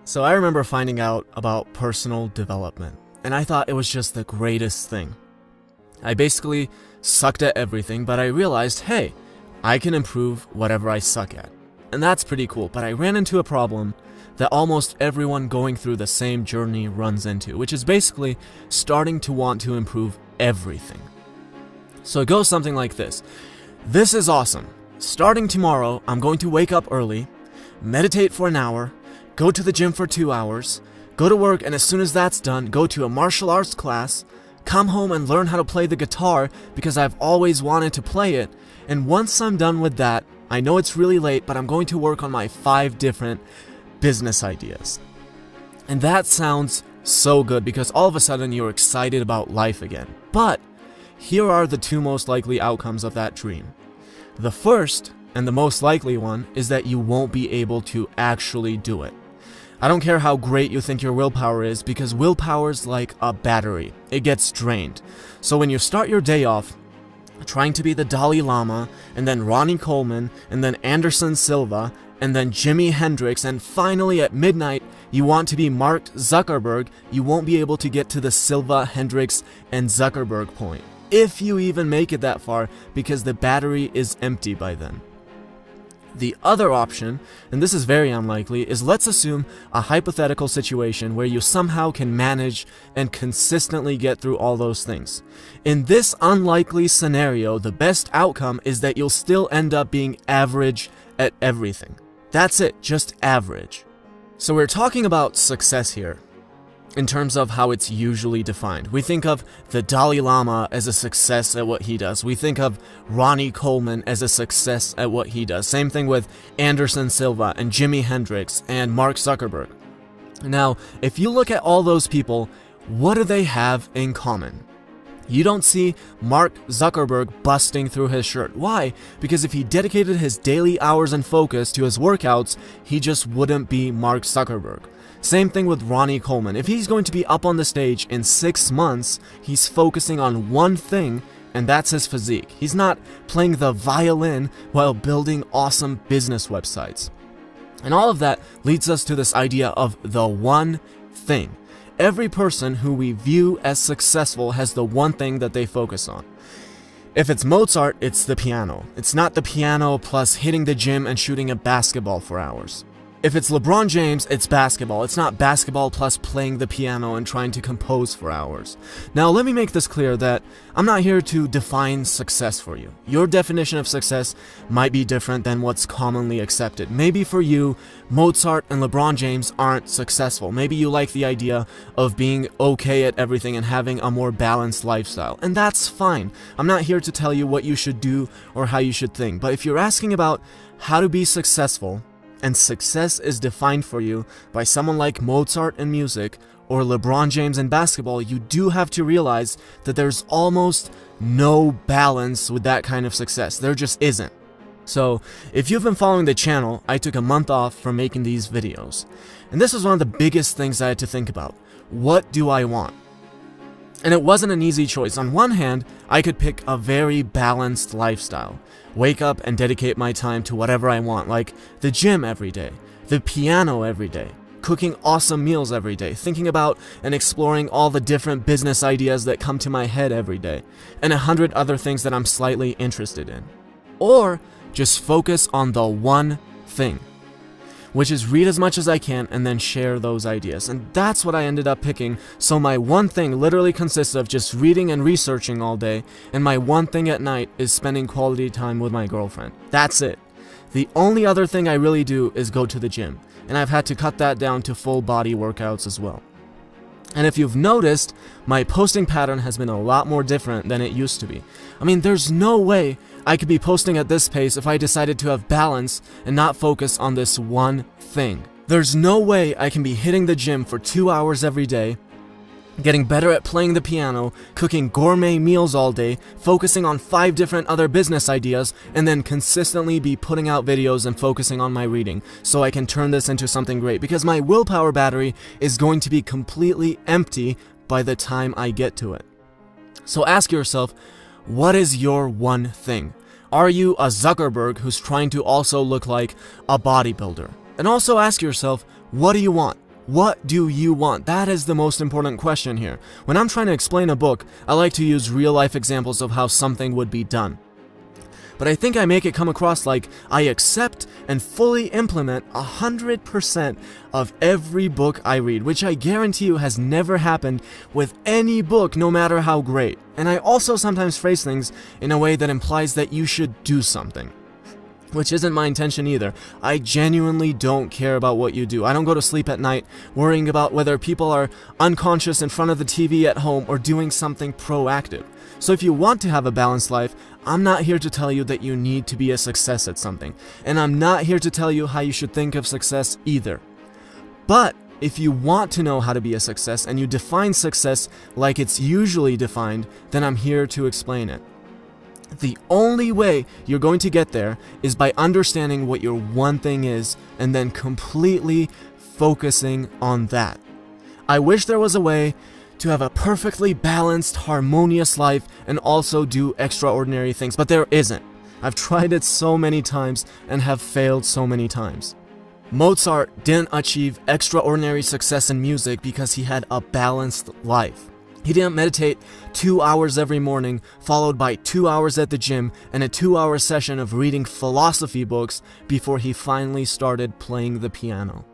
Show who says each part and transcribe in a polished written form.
Speaker 1: So I remember finding out about personal development, and I thought it was just the greatest thing. I basically sucked at everything, but I realized, hey, I can improve whatever I suck at. And that's pretty cool, but I ran into a problem that almost everyone going through the same journey runs into, which is basically starting to want to improve everything. So it goes something like this. This is awesome. Starting tomorrow, I'm going to wake up early, meditate for an hour, go to the gym for 2 hours, go to work, and as soon as that's done, go to a martial arts class, come home and learn how to play the guitar because I've always wanted to play it, and once I'm done with that, I know it's really late, but I'm going to work on my 5 different business ideas. And that sounds so good because all of a sudden you're excited about life again. But here are the 2 most likely outcomes of that dream. The first, and the most likely one, is that you won't be able to actually do it. I don't care how great you think your willpower is, because willpower's like a battery. It gets drained. So when you start your day off trying to be the Dalai Lama, and then Ronnie Coleman, and then Anderson Silva, and then Jimi Hendrix, and finally at midnight you want to be Mark Zuckerberg, you won't be able to get to the Silva, Hendrix, and Zuckerberg point. If you even make it that far, because the battery is empty by then. The other option, and this is very unlikely, is let's assume a hypothetical situation where you somehow can manage and consistently get through all those things. In this unlikely scenario, the best outcome is that you'll still end up being average at everything. That's it, just average. So we're talking about success here in terms of how it's usually defined. We think of the Dalai Lama as a success at what he does. We think of Ronnie Coleman as a success at what he does. Same thing with Anderson Silva and Jimi Hendrix and Mark Zuckerberg. Now, if you look at all those people, what do they have in common? You don't see Mark Zuckerberg busting through his shirt. Why? Because if he dedicated his daily hours and focus to his workouts, he just wouldn't be Mark Zuckerberg. Same thing with Ronnie Coleman. If he's going to be up on the stage in 6 months, he's focusing on one thing, and that's his physique. He's not playing the violin while building awesome business websites. And all of that leads us to this idea of the one thing. Every person who we view as successful has the one thing that they focus on. If it's Mozart, it's the piano. It's not the piano plus hitting the gym and shooting a basketball for hours. If it's LeBron James, it's basketball. It's not basketball plus playing the piano and trying to compose for hours. Now, let me make this clear that I'm not here to define success for you. Your definition of success might be different than what's commonly accepted. Maybe for you, Mozart and LeBron James aren't successful. Maybe you like the idea of being okay at everything and having a more balanced lifestyle. And that's fine. I'm not here to tell you what you should do or how you should think. But if you're asking about how to be successful, and success is defined for you by someone like Mozart in music or LeBron James in basketball, you do have to realize that there's almost no balance with that kind of success. There just isn't. So, if you've been following the channel, I took a month off from making these videos. And this was one of the biggest things I had to think about. What do I want? And it wasn't an easy choice. On one hand, I could pick a very balanced lifestyle. Wake up and dedicate my time to whatever I want, like the gym every day, the piano every day, cooking awesome meals every day, thinking about and exploring all the different business ideas that come to my head every day, and 100 other things that I'm slightly interested in. Or just focus on the one thing, which is read as much as I can and then share those ideas. And that's what I ended up picking. So my one thing literally consists of just reading and researching all day, and my one thing at night is spending quality time with my girlfriend. That's it. The only other thing I really do is go to the gym, and I've had to cut that down to full body workouts as well. And if you've noticed, my posting pattern has been a lot more different than it used to be. I mean, there's no way I could be posting at this pace if I decided to have balance and not focus on this one thing. There's no way I can be hitting the gym for 2 hours every day, getting better at playing the piano, cooking gourmet meals all day, focusing on 5 different other business ideas, and then consistently be putting out videos and focusing on my reading so I can turn this into something great, because my willpower battery is going to be completely empty by the time I get to it. So ask yourself, what is your one thing? Are you a Zuckerberg who's trying to also look like a bodybuilder? And also ask yourself, what do you want? What do you want? That is the most important question here. When I'm trying to explain a book, I like to use real-life examples of how something would be done. But I think I make it come across like I accept and fully implement 100% of every book I read, which I guarantee you has never happened with any book, no matter how great. And I also sometimes phrase things in a way that implies that you should do something, which isn't my intention either. I genuinely don't care about what you do. I don't go to sleep at night worrying about whether people are unconscious in front of the TV at home or doing something proactive. So if you want to have a balanced life, I'm not here to tell you that you need to be a success at something. And I'm not here to tell you how you should think of success either. But if you want to know how to be a success and you define success like it's usually defined, then I'm here to explain it. The only way you're going to get there is by understanding what your one thing is and then completely focusing on that. I wish there was a way to have a perfectly balanced, harmonious life and also do extraordinary things, but there isn't. I've tried it so many times and have failed so many times. Mozart didn't achieve extraordinary success in music because he had a balanced life. He didn't meditate 2 hours every morning, followed by 2 hours at the gym and a 2-hour session of reading philosophy books before he finally started playing the piano.